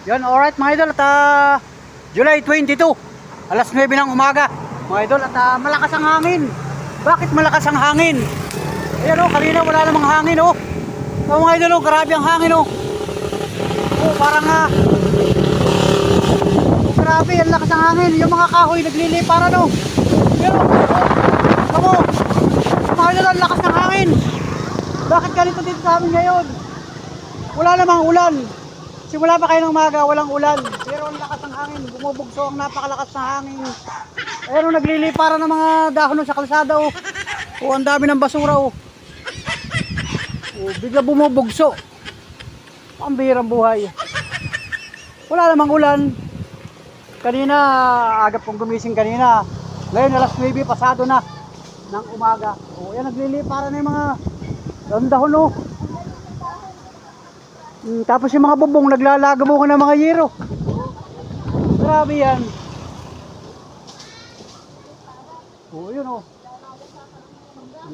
Yan, alright mga idol, at July 22, alas 9 ng umaga mga idol, at malakas ang hangin. Bakit malakas ang hangin? Ayan o, kanina wala namang hangin o. Mga idol o, grabe ang hangin o. Parang grabe, ang lakas ang hangin. Yung mga kahoy nagliliparan o. Pero, kamo, mga idol, ang lakas ng hangin. Bakit ganito dito sa amin ngayon? Wala namang ulan. Simula pa kayo ng umaga, walang ulan. Pero ang lakas ng hangin, bumubugso ang napakalakas ng hangin. Ayan o, nagliliparan ng mga dahon sa kalsada o. O, ang dami ng basura o. O, bigla bumubugso. Ang bihirang buhay. Wala namang ulan. Kanina, agap kong gumising kanina. Ngayon, alas 9, pasado na ng umaga. O, ayan, nagliliparan na yung mga dahon o. Tapos yung mga bubong naglalagabukan ng mga yero. Grabe yan. O yun o.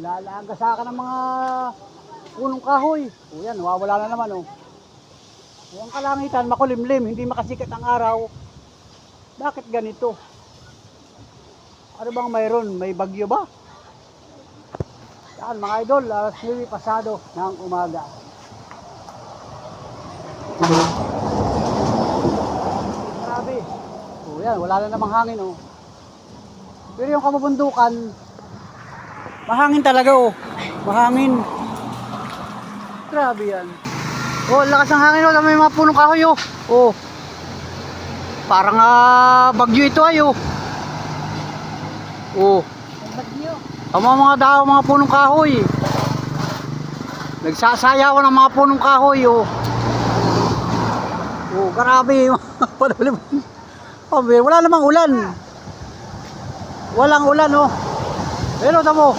Lalagasakan ng mga punong kahoy. O yan, nawawala na naman o. O ang kalangitan makulimlim, hindi makasikat ang araw. Bakit ganito? Ano bang mayroon? May bagyo ba? Yan mga idol, alas 9 pasado ng umaga. Grabe. O yan, wala na namang hangin o. Pero yung kabubundukan, mahangin talaga o. Mahangin. Grabe yan. O, lakas ng hangin o. May mga punong kahoy o. O. Parang bagyo ito ay o. O. Bagyo. Ang mga dao, mga punong kahoy. Nagsasayawan ng mga punong kahoy o. Oh, grabe. Oh, wala namang ulan. Walang ulan, oh. Pero tamo.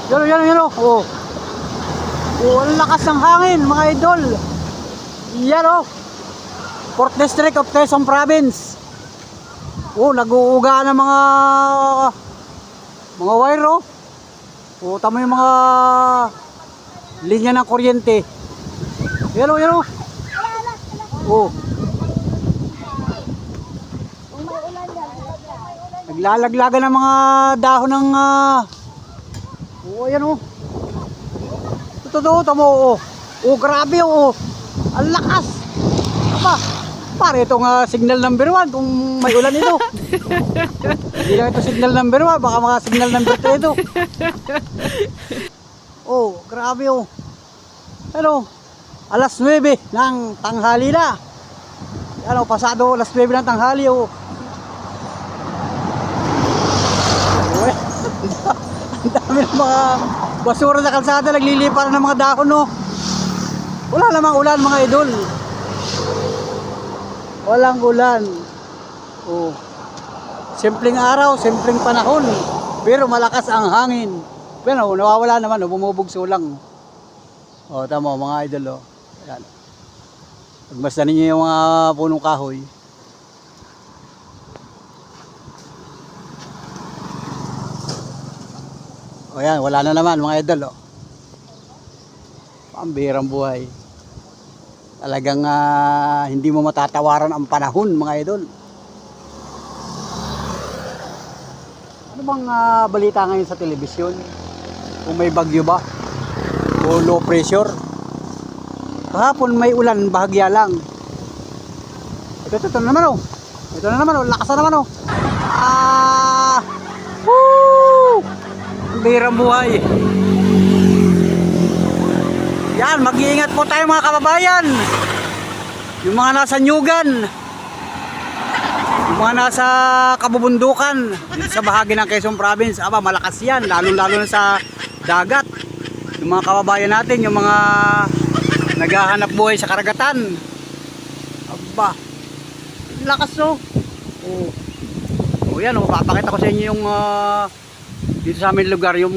Yan, oh. Oh, ang lakas ng hangin, mga idol. Yan, oh. 4th District of Quezon Province. Oh, nag-uuga ng mga wire, oh. Oh, tamo yung mga linya ng kuryente. Yan, oh. Oh. Naglalaglagan ng mga dahon ng ayan oh. Totoo tamo oh. Oh, grabe oh. Ang lakas. Aba, pare itong signal number 1 kung may ulan ito. Hindi lang ito signal number 1, baka mga signal number 3 ito. Oh, grabe oh. Hello. Alas 9 ng tanghali na. Ano, pasado alas 9 ng tanghali oh. Ang dami ng mga basura sa kalsada, nagliliparan ng mga dahon oh. Wala namang ulan mga idol. Walang ulan. Oh. Simpleng araw, simpleng panahon. Pero malakas ang hangin. Pero nawawala naman oh, bumubugso lang. Oh, tama mga idol oh. Ayan. Pagmasdan ninyo yung mga punong kahoy. O yan, wala na naman mga idol oh. Pambihirang buhay. Talagang hindi mo matatawaran ang panahon mga idol. Ano bang balita ngayon sa telebisyon? Kung may bagyo ba? O low pressure? Kahapon may ulan, bahagya lang. Ito na naman oh. Ito na naman oh, lakas na naman oh. Woo! Bihirang buhay. Yan, mag-iingat po tayo mga kababayan. Yung mga nasa Nyugan, yung mga nasa kabubundukan dito sa bahagi ng Quezon Province, aba malakas yan, lalo na sa dagat. Yung mga kababayan natin, yung mga naghahanap buhay sa karagatan. Aba, lakas no. Oh. Oh yan oh, papakita ko sa inyo yung dito sa aming lugar, yung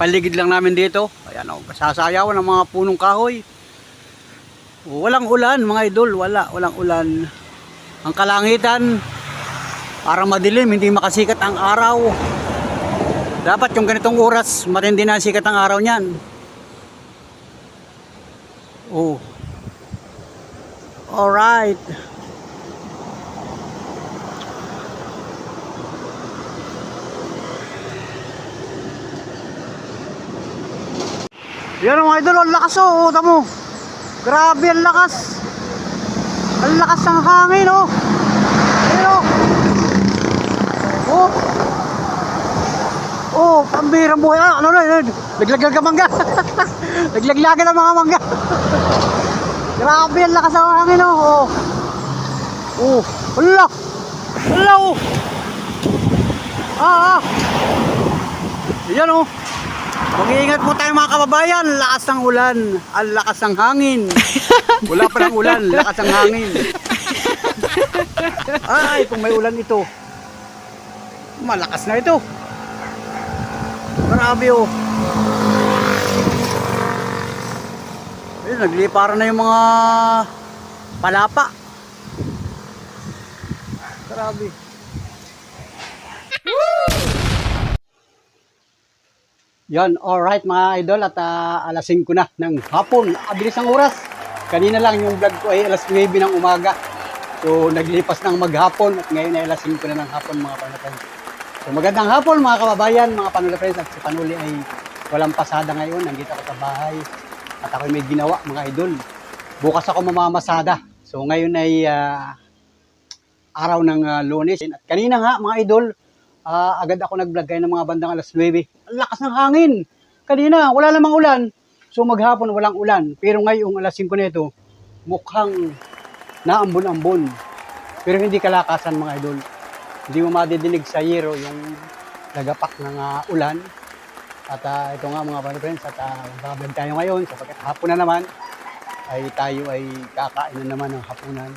paligid lang namin dito. Ayan oh, sasayawan ng mga punong kahoy. Oh, walang ulan mga idol, walang ulan. Ang kalangitan parang madilim, hindi makasikat ang araw. Dapat yung ganitong oras matindi na sikat ang araw niyan. Oh. Alright. Yan mga idol, ang lakas oh, tamo. Grabe ang lakas. Ang lakas ng hangin oh. Ayun oh. Oh. Oh, pambirang buhay. Ano na, naglaglag ka mangga. Naglaglagan ng mga mangga. Grabe ang lakas ng hangin oh. Oh, wala. Wala oh. Yan oh. Mag-iingat po tayo mga kababayan. Lakas ng ulan. Ang lakas ng hangin. Wala pa ng ulan. Lakas ng hangin. Ay, kung may ulan ito. Malakas na ito. Grabe oh. Ayun, nagliparan na yung mga palapa. Grabe. Yan, alright mga idol, at alas 5 na ng hapon. Abilis ang oras. Kanina lang yung vlog ko ay alas 9 ng umaga. So naglipas ng maghapon at ngayon ay alas 5 na ng hapon mga panulapren. So magandang hapon mga kababayan, mga panulapren. At si Panuli ay walang pasada ngayon. Nandito ako sa bahay at ako may ginawa mga idol. Bukas ako mamamasada. So ngayon ay araw ng Lunes. At kanina nga mga idol, agad ako nag-vlog kayo ng mga bandang alas 9. Ang lakas ng hangin. Kanina, wala namang ulan. So maghapon, walang ulan. Pero ngayong alas 5 na ito, mukhang naambon-ambon. Pero hindi kalakasan mga idol. Hindi mo madidinig sa yero yung nagapak ng ulan. At ito nga mga friends, at mag-vlog tayo ngayon. Sapagkat hapon na naman, ay tayo ay kakain na naman ng hapunan.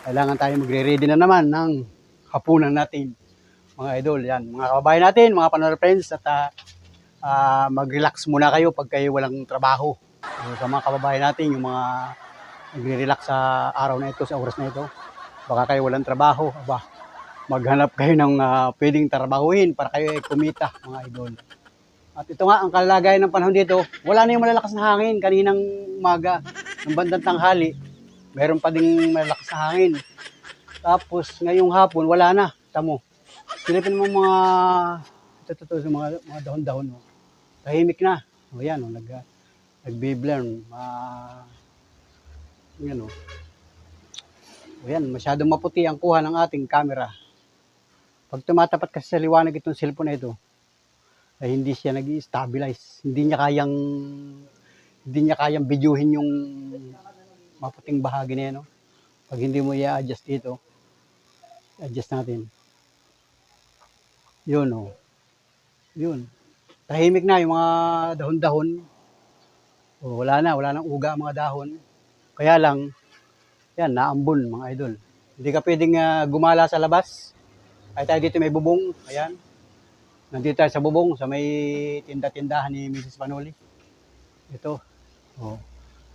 Kailangan tayo magre-ready na naman ng hapunan natin. Mga idol, yan. Mga kababayan natin, mga friends, at mag-relax muna kayo pag kayo walang trabaho. So, sa mga kababayan natin, yung mga nagre-relax sa araw na ito, sa oras na ito, baka kayo walang trabaho, maghanap kayo ng pwedeng trabahuhin para kayo ay kumita, mga idol. At ito nga, ang kalagayan ng panahon dito, wala na yung malalakas na hangin. Kaninang umaga, ng bandang tanghali, meron pa ding malalakas na hangin. Tapos, ngayong hapon, wala na. Tamo. Silipin mo mga mga dahon-dahon. Oh. Tahimik na. O yan, oh, nag-blurn. Yan, oh. O yan, masyadong maputi ang kuha ng ating camera. Pag tumatapat kasi sa liwanag itong cellphone na ito, ay hindi siya nag-stabilize. Hindi niya kayang videohin yung maputing bahagi na yan. No? Pag hindi mo i-adjust dito, adjust natin. Yun, oh. Yun. Tahimik na yung mga dahon-dahon. Oh, wala nang uga ang mga dahon. Kaya lang, yan, naambon mga idol. Hindi ka pwedeng gumala sa labas. Ay tayo dito may bubong. Ayan. Nandito tayo sa bubong, sa may tinda-tindahan ni Mrs. Panuli. Ito. Oh.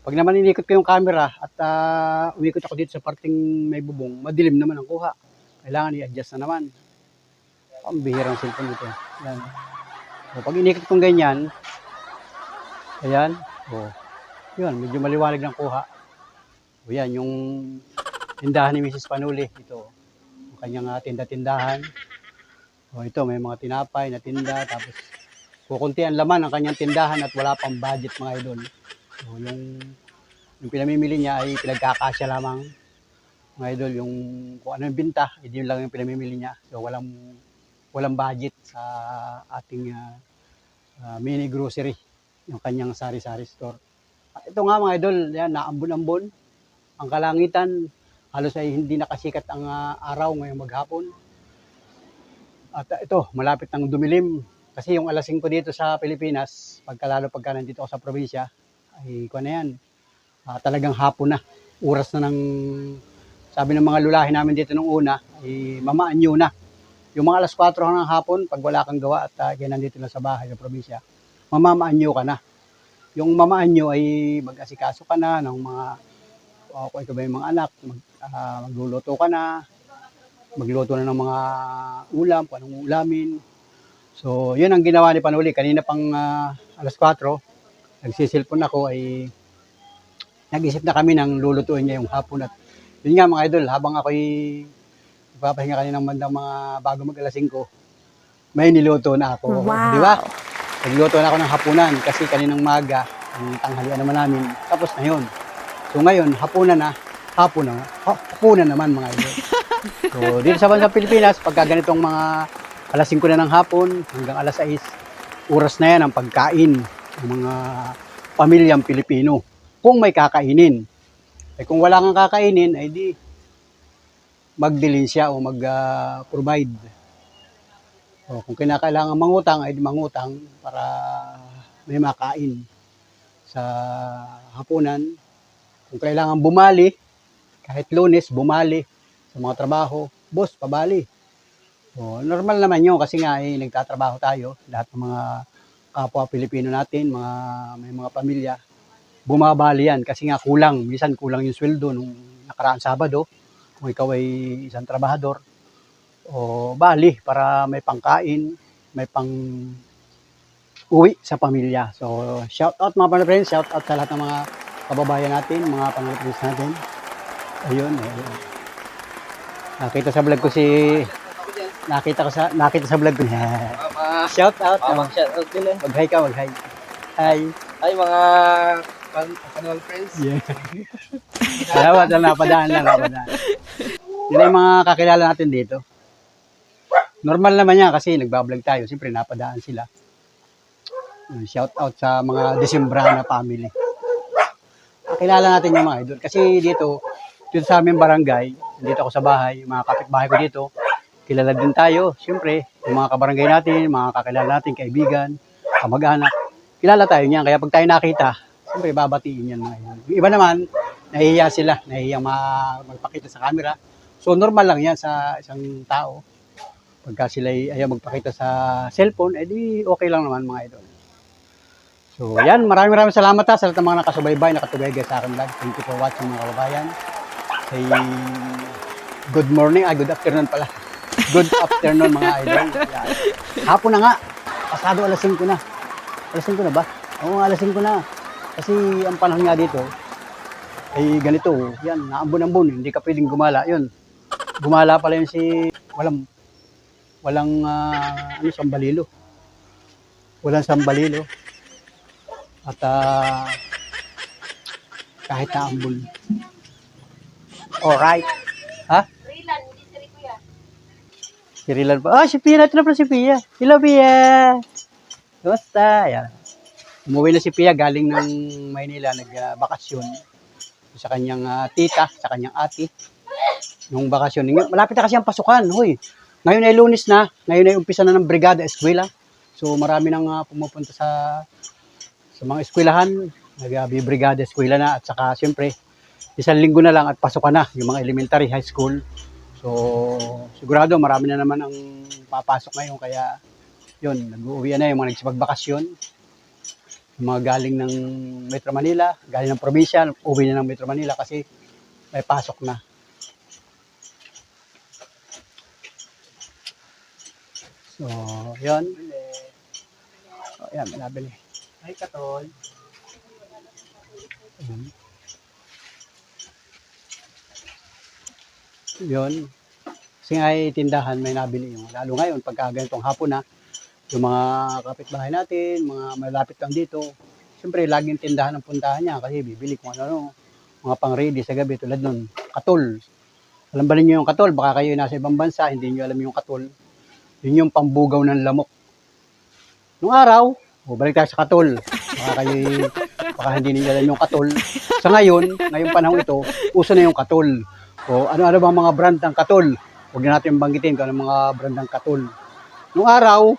Pag naman inikot ko yung camera at umikot ako dito sa parting may bubong, madilim naman ang kuha. Kailangan i-adjust na naman. Ang bihirang cellphone ito. Ayan. So, pag inikot kong ganyan, ayan. Oh. Yun, medyo maliwanag ng kuha. O yan, yung tindahan ni Mrs. Panuli. Ito. Ang kanyang tinda-tindahan. O ito, may mga tinapay na tinda. Tapos, kukunti ang laman ng kanyang tindahan at wala pang budget mga idol. So, yung pinamimili niya ay pinagkakasya lamang. Mga idol, yung kung ano yung binta, hindi yun lang yung pinamimili niya. So, walang budget sa ating mini grocery, yung kanyang sari-sari store. At ito nga mga idol, yan, naambon-ambon. Ang kalangitan, halos ay hindi nakasikat ang araw ngayong maghapon. At ito, malapit ng dumilim. Kasi yung alas 5 dito sa Pilipinas, lalo pagka nandito ako sa probinsya, ay kung ano yan, talagang hapon na. Oras na ng, sabi ng mga lulahi namin dito nung una, ay mamaanyo na. Yung mga alas 4 ng hapon, pag wala kang gawa at kaya nandito lang sa bahay sa probinsya, mamamaanyo ka na. Yung mamaanyo ay mag-asikaso ka na ng mga, kung ito ba yung mga anak, magluluto ka na, magluto na ng mga ulam, kung anong ulamin. So, yun ang ginawa ni Panuli. Kanina pang alas 4, nagsisilpon ako ay nag-isip na kami ng lulutuin niya yung hapon at Yun nga mga idol, habang ako'y ipapahinga kaninang bandang mga bago mag-alas 5, may niluto na ako. Wow. Di ba? Nagluto na ako ng hapunan kasi kaninang maga, ang tanghalian naman namin, tapos na yun. So ngayon, hapunan naman mga idol. So dito sa bansang Pilipinas, pagka ganitong mga alas 5 na ng hapon hanggang alas 6, oras na yan ang pagkain ng mga pamilyang Pilipino. Kung may kakainin. Eh kung wala kang kakainin, ay di magdilin siya o mag-provide. O kung kinakailangan mangutang, ay di mangutang para may makain sa hapunan. Kung kailangan bumali, kahit Lunes, bumali sa mga trabaho, boss, pabali. O, normal naman yun kasi nga nagtatrabaho tayo, lahat ng mga kapwa Pilipino natin, may mga pamilya, bumabali yan kasi nga kulang, minsan kulang yung sweldo nung nakaraang Sabado, kung ikaw ay isang trabahador, o bali para may pangkain, may pang uwi sa pamilya. So, shout out mga friends, shout out sa lahat ng mga kababayan natin, mga pang-friends natin. Ayun, ayun. Nakita sa vlog ko shout out. Shout out din eh. Mag-hi ka, mag-hi. Hi. Ay mga kanal friends. Yeah. Salamat na napadaan. Yun ay mga kakilala natin dito. Normal naman yan kasi nagbablog tayo. Siyempre napadaan sila. Shout out sa mga Desembrana family. Kakilala natin yung mga idol. Kasi dito sa aming barangay, dito ako sa bahay, mga kapitbahay ko dito, kilala din tayo. Siyempre, yung mga kabarangay natin, mga kakilala natin, kaibigan, kamag-anak, kilala tayo niyan. Kaya pag tayo nakita, siyempre babatiin yan mga idol. Yung iba naman, nahihiya sila, nahihiyang magpakita sa camera. So normal lang yan sa isang tao. Pagka sila ayaw magpakita sa cellphone, edi okay lang naman mga idol. So yan, maraming salamat sa lahat ng mga nakasubaybay, nakatugay sa akin vlog. Thank you for watching mga kababayan. Say good morning, good afternoon pala. Good afternoon mga idol. Yan. Hapon na nga, pasado alas 5 na. Alas 5 na ba? Oo, alas 5 na. Kasi ang panahon nga dito, ay ganito, yan, naambon-ambon, hindi ka pwedeng gumala. Yun, gumala pala yun walang sambalilo. Walang sambalilo. At kahit naambon. Alright. Ha? Rilan, hindi si Kuya. Si Rilan pa. Si Pia, natin na pala si Pia. Hello, Pia. Kumusta? Yan. Umuwi na si Pia galing ng Maynila, nagbakasyon sa kanyang tita, sa kanyang ate. Nung bakasyon. Malapit na kasi ang pasukan. Hoy. Ngayon ay Lunes na. Ngayon ay umpisa na ng Brigada Eskwela. So marami nang pumupunta sa mga eskwelahan. Nag-Brigada Eskwela na. At saka siyempre, isang linggo na lang at pasok na yung mga elementary, high school. So sigurado marami na naman ang papasok ngayon. Kaya yun, nag-uwi na yung mga nagsipagbakasyon. Yung mga galing ng Metro Manila, galing ng probinsya, uwi na ng Metro Manila kasi may pasok na. So, yun. O, yan, nabili. Ay, katol. Yun. Kasi ay tindahan, may nabili yung. Lalo ngayon, pagka ganitong hapon na, yung mga kapitbahay natin, mga malapit lang dito, siyempre laging tindahan ang puntahan niya kasi bibili kung ano, mga pang-ready sa gabi tulad nun, katol. Alam ba ninyo yung katol? Baka kayo nasa ibang bansa, hindi niyo alam yung katol. Yun yung pambugaw ng lamok. Nung araw, balik tayo sa katol. Baka hindi niyo alam yung katol. Sa ngayong panahon ito, uso na yung katol. O ano-ano bang mga brand ng katol? Huwag na natin banggitin kung ano mga brand ng katol. Nung araw,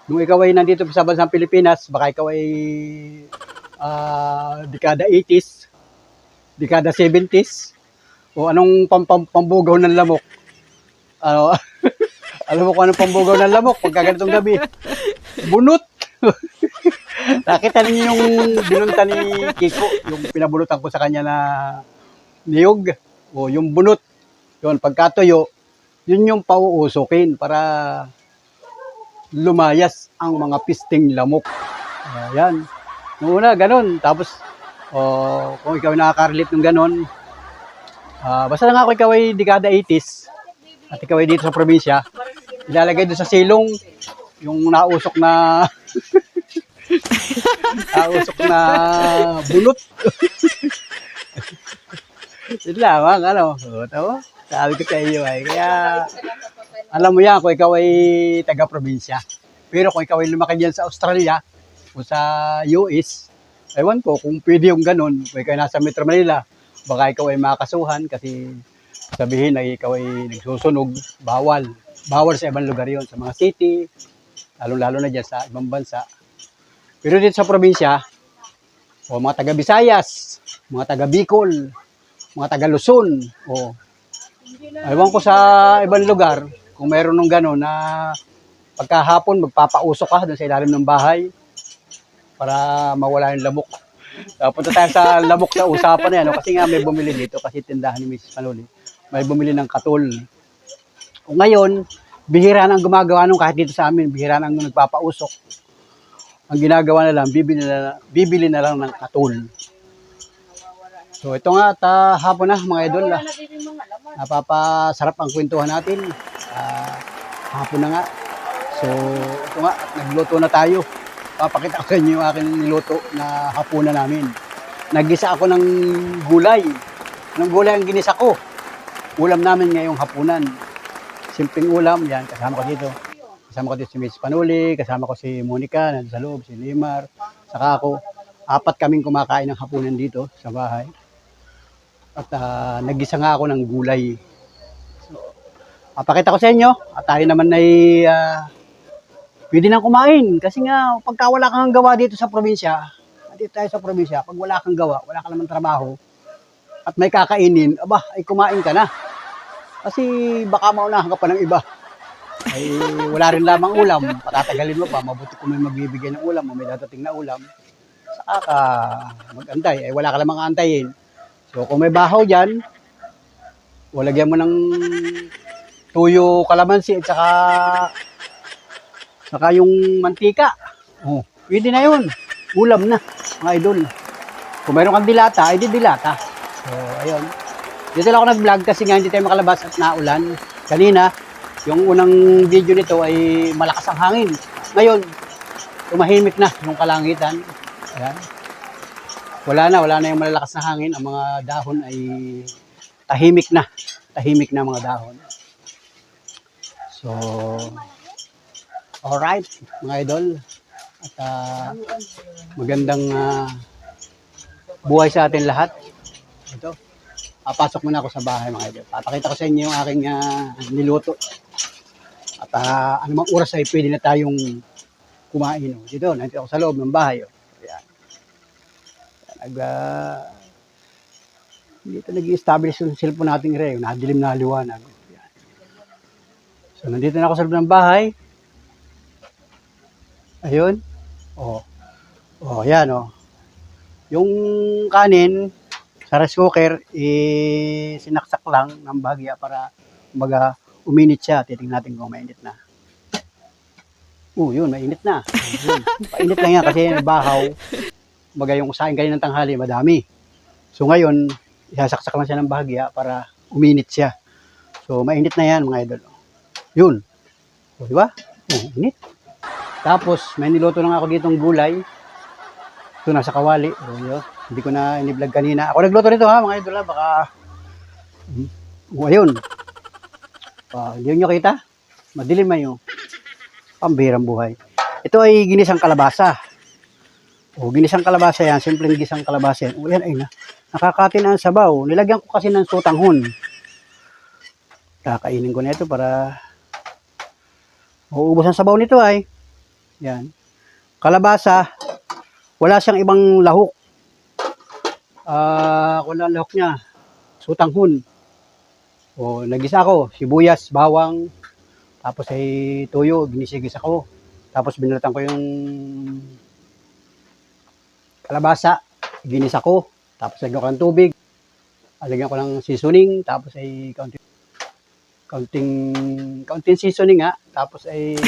nung ikaw ay nandito sa bansang Pilipinas, baka ikaw ay dekada 80s, dekada 70s, o anong pambugaw ng lamok? Ano, alam mo kung anong pambugaw ng lamok pagka ganitong gabi? Bunot! Nakita niyo yung binunta ni Kiko, yung pinabunutan ko sa kanya na niyog, o yung bunot. Yun, pagkatuyo, yun yung pauusukin para lumayas ang mga pisting lamok. Ayan. Noong una, ganun. Tapos, kung ikaw nakaka-relate ng ganun, Basta lang ako ikaw ay dekada 80s at ikaw ay dito sa probinsya, ilalagay doon sa silong yung nausok na nausok na bunot. Yun lamang, ano. Tama? Sabi ko sa iyo ay, kaya alam mo yan kung ikaw ay taga-probinsya. Pero kung ikaw ay lumaki dyan sa Australia o sa US, ewan ko kung pwede yung ganun. Kung ikaw ay nasa Metro Manila, baka ikaw ay makasuhan kasi sabihin na ikaw ay nagsusunog, bawal. Bawal sa ibang lugar yon, sa mga city, lalo-lalo na dyan sa ibang bansa. Pero dito sa probinsya, o mga taga Visayas, mga taga Bicol, mga taga Luzon, o ewan ko sa ibang lugar, kung mayroon ng gano'n na pagkahapon magpapausok ka doon sa ilalim ng bahay para mawala yung lamok. Punta tayo sa lamok sa usapan na yan, no? Kasi nga may bumili dito, kasi tindahan ni Mrs. Manoli, may bumili ng katul. O ngayon, bihira nang gumagawa nung kahit dito sa amin, bihira nang nagpapausok. Ang ginagawa na lang, bibili na lang ng katul. So ito nga at hapon na mga idol. Napapasarap ang kwentuhan natin. Hapon na nga. So ito nga, nagluto na tayo. Papakita ko sa inyo yung aking niluto na hapunan namin. Naggisa ako ng gulay. Anong gulay ang ginisa ko? Ulam namin ngayong hapunan. Simpleng ulam, yan, kasama ko dito. Kasama ko dito si Miss Panuli, kasama ko si Monica, nandun sa loob, si Limar, saka ako. 4 kaming kumakain ng hapunan dito sa bahay. At naggisa nga ako ng gulay. So, papakita ko sa inyo, at tayo naman ay pwede nang kumain. Kasi nga, pagka wala kang gawa dito sa probinsya, dito tayo sa probinsya, pag wala kang gawa, wala ka naman trabaho, at may kakainin, aba, ay kumain ka na. Kasi baka maunahan ka pa ng iba. Ay wala rin lamang ulam, patatagalin mo pa, mabuti kung may magbibigay ng ulam o may dadating na ulam, saka ka mag-antay, ay wala ka lamang antayin. So kung may bahaw dyan, walagyan mo ng tuyo kalamansi at saka yung mantika. Oh, pwede na yun. Ulam na, mga idol. Kung mayroon kang dilata, ay di dilata. So ayun. Dito lang ako nag-vlog kasi nga hindi tayo makalabas at naulan. Kanina, yung unang video nito ay malakas ang hangin. Ngayon, tumahimik na yung kalangitan. Ayan. Wala na yung malalakas na hangin. Ang mga dahon ay tahimik na. Tahimik na mga dahon. So, alright, mga idol. At magandang buhay sa atin lahat. Ito. Papasok muna ako sa bahay mga idol. Papakita ko sa inyo yung aking niluto. At anumang oras ay pwede na tayong kumain. Oh. Dito, nandito ako sa loob ng bahay. Oh. Ayan. Dito nag-i-establish yung cellphone natin rin. Nadilim na liwanag. Ayan. So, nandito na ako sa loob ng bahay. Ayun. Oh, yan oh. Yung kanin, sa rice cooker, sinaksak lang ng bahagya para kumbaga uminit siya. Titingnan natin kung mainit na. Yun, mainit na. Yun. Painit lang yan kasi bahaw. Kumbaga yung saing kaninang tanghali, madami. So ngayon, isasaksak lang siya ng bahagya para uminit siya. So mainit na yan mga idol. Yun. O, di ba? Init. Tapos, may niluto lang ako ditong gulay. Ito, nasa kawali. Hindi ko na in-vlog kanina. Ako nagluto nito ha, mga idol ha. Baka, ayun. Hindi nyo kita? Madilim na yun. Pambirang buhay. Ito ay ginisang kalabasa. Ginisang kalabasa yan. Simpleng gisang kalabasa yan. Yan ay nakakatin ang sabaw. Nilagyan ko kasi ng sutanghon. Kakainin ko na ito para mauubos ang sabaw nito ay. Yan. Kalabasa, wala siyang ibang lahok. Wala lahok niya. Sutanghon. Nagisa ko, sibuyas, bawang, tapos ay tuyo, ginisigis ako. Tapos binulatan ko yung kalabasa, ginisa ko. Tapos lagyan ko ng tubig. Lagyan ko ng seasoning, tapos ay kaunting seasoning nga. Tapos ay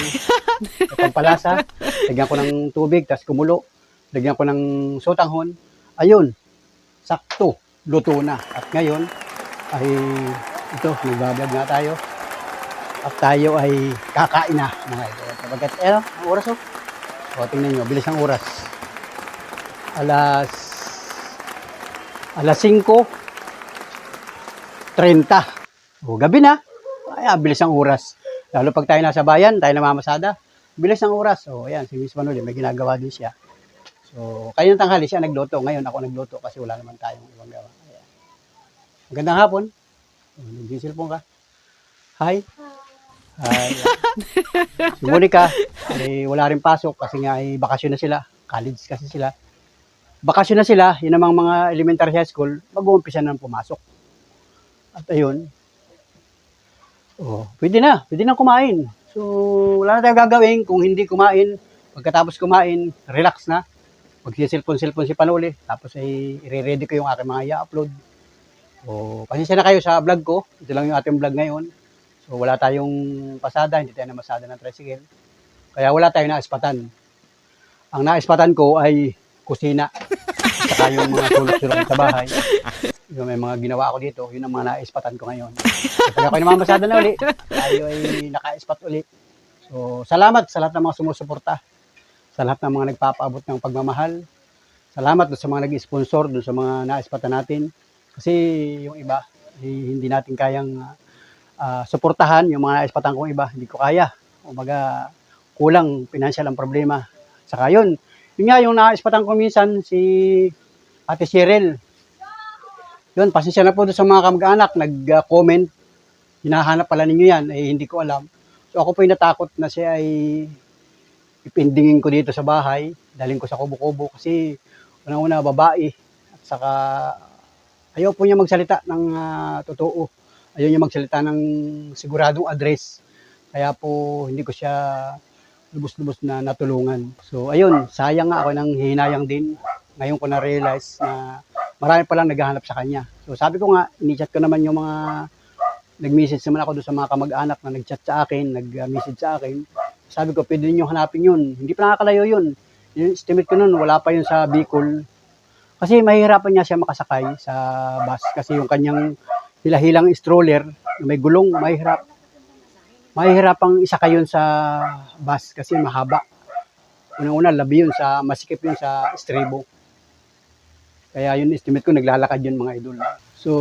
pampalasa. Lagyan ko ng tubig, tapos kumulo. Lagyan ko ng sutanghon. Ayun, sakto, luto na. At ngayon, ay ito, nagbablog nga tayo. At tayo ay kakain na mga idol. Kapagkat, ang oras oh. O, tingnan nyo, bilis ang oras. Alas 5:30. O, gabi na. Ay, bilis ang oras. Lalo pag tayo nasa bayan, tayo namamasada. Bilis ang oras. O, ayan, si Miss Manoli, may ginagawa din siya. So, kayong tanghali siya nagluto. Ngayon ako nagluto kasi wala naman tayong ibang gawa. Ayan. Magandang hapon. Nag-cellphone ka. Hi. Hi. Si Monica, ay wala rin pasok kasi nga ay bakasyon na sila. College kasi sila. Bakasyon na sila, yun namang mga elementary high school, mag-uumpisa na pumasok. At ayun, pwede na kumain. So, wala na tayong gagawin kung hindi kumain. Pagkatapos kumain, relax na. Mag-cellphone si Panuli. Tapos ay i-ready ko yung aking mga i-upload. Pasensya na kayo sa vlog ko. Ito lang yung ating vlog ngayon. So, wala tayong pasada, hindi tayo namasada ng tricycle. Kaya wala tayong naispatan. Ang naispatan ko ay kusina. Saka yung mga sulok-sulok sa bahay. Yung may mga ginawa ako dito, yun ang mga naispatan ko ngayon. So, kaya ako namamasada na uli. Tayo ay naka-ispat uli. So, salamat sa lahat ng mga sumusuporta. Sa lahat ng mga nagpapaabot ng pagmamahal. Salamat sa mga nag-sponsor doon sa mga naispatan natin. Kasi yung iba, hindi natin kayang suportahan yung mga naispatan kong iba. Hindi ko kaya. Umaga, kulang financial ang problema. Saka yun nga yung naispatan ko minsan si Ate Cheryl. Yun, pasensya na po doon sa mga kamag-anak, nag-comment. Hinahanap pala ninyo yan, hindi ko alam. So ako po yung natakot na siya ay ipindingin ko dito sa bahay. Daling ko sa kubo-kubo kasi unang-una babae. At saka ayaw po niya magsalita ng totoo. Ayaw niya magsalita ng siguradong address. Kaya po hindi ko siya lubos-lubos na natulungan. So ayun, sayang nga ako nang hinayang din. Ngayon ko na-realize na marami palang naghahanap sa kanya. So sabi ko nga, ini-chat ko naman yung mga nag-message naman ako doon sa mga kamag-anak na nag-chat sa akin, nag-message sa akin. Sabi ko, pwede niyo hanapin yun. Hindi pa nakakalayo yun. Yung estimate ko nun, wala pa yun sa Bicol. Kasi mahihirapan niya siya makasakay sa bus. Kasi yung kanyang hilahilang stroller, may gulong, mahirap. Mahihirapang isakay yun sa bus kasi mahaba. Unang-una, labi yun masikip yun sa estribo. Kaya yun, estimate ko, naglalakad yun mga idol. So,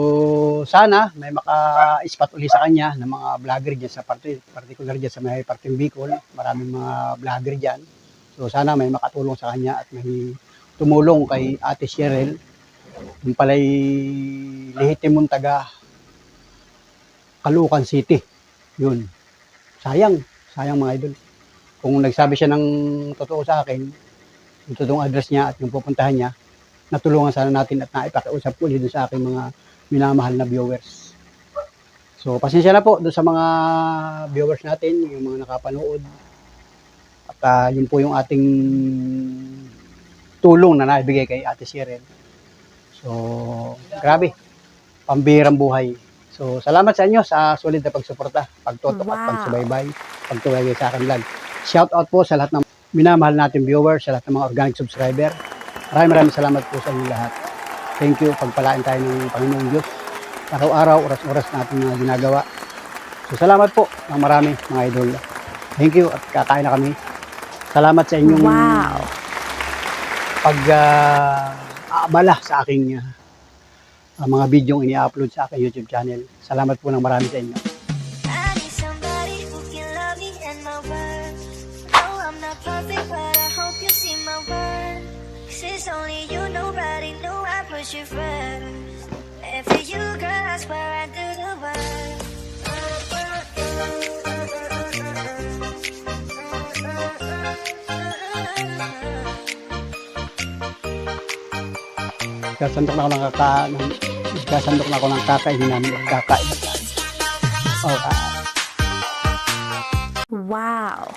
sana may maka-spot uli sa kanya ng mga vlogger dyan sa particular dyan sa may parting Bicol. Maraming mga vlogger dyan. So, sana may makatulong sa kanya at may tumulong kay Ate Cheryl. Yung pala'y lehitimong taga Caloocan City. Yun. Sayang mga idol. Kung nagsabi siya ng totoo sa akin, yung totoong address niya at yung pupuntahan niya, natulungan sana natin at naipakiusap ulit dun sa aking mga minamahal na viewers. So, pasensya na po dun sa mga viewers natin, yung mga nakapanood. At yun po yung ating tulong na naibigay kay Ate Cheryl. So, grabe. Pambihirang buhay. So, salamat sa inyo sa solid na pagsuporta, pagtotok at pagsubaybay, pagtuwagay sa akin vlog. Shout out po sa lahat ng minamahal natin viewers, sa lahat ng mga organic subscriber. Maraming salamat po sa inyo lahat. Thank you. Pagpalain tayo ng Panginoong Diyos. Araw-araw, oras-oras natin mga ginagawa. So, salamat po ng marami mga idol. Thank you at kakain na kami. Salamat sa inyong pag-aabala sa aking mga video ini-upload sa aking YouTube channel. Salamat po ng marami sa inyo. I need somebody who can love me and my worth. No, I'm not perfect, but I hope you see my worth. 'Cause it's only you, nobody knew I put you first. And for you, girl, I swear I do the work. Kasandok na ako ng kakainin namin at kakain. Okay. Wow.